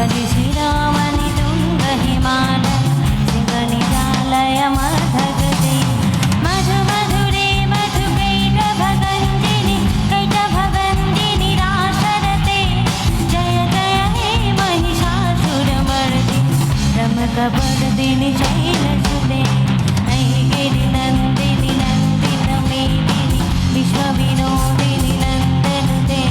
शिखरि शिरोमणि तुङ्ग हिमालय सिंहनिजालय मधगते मधु मधुरे मधुकैटभगञ्जिनि कैटभगञ्जिनि राशरते जय जय हे महिषासुरमर्दिनि रमकपर्दिनि शैलसुते गिरिनन्दिनि नन्दितमेदिनि विश्वविनोदिनि नन्दनुते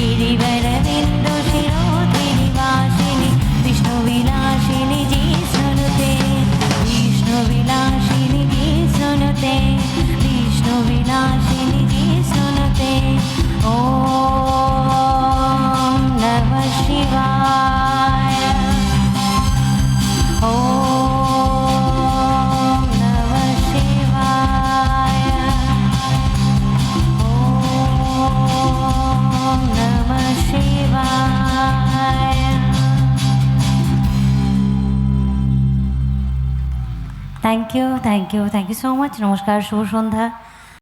गिरिवरविन्दुशिरोधिनि वासिनि विष्णुविलासिनि जिष्णुनुते विष्णुविलासिनि जिष्णुनुते विष्णुविलासिनि जिष्णुनुते ॐ नमः शिवाय ॐ नमः शिवाय ॐ नमः शिवाय। Thank you so much. নমস্কার, শুভ সন্ধ্যা।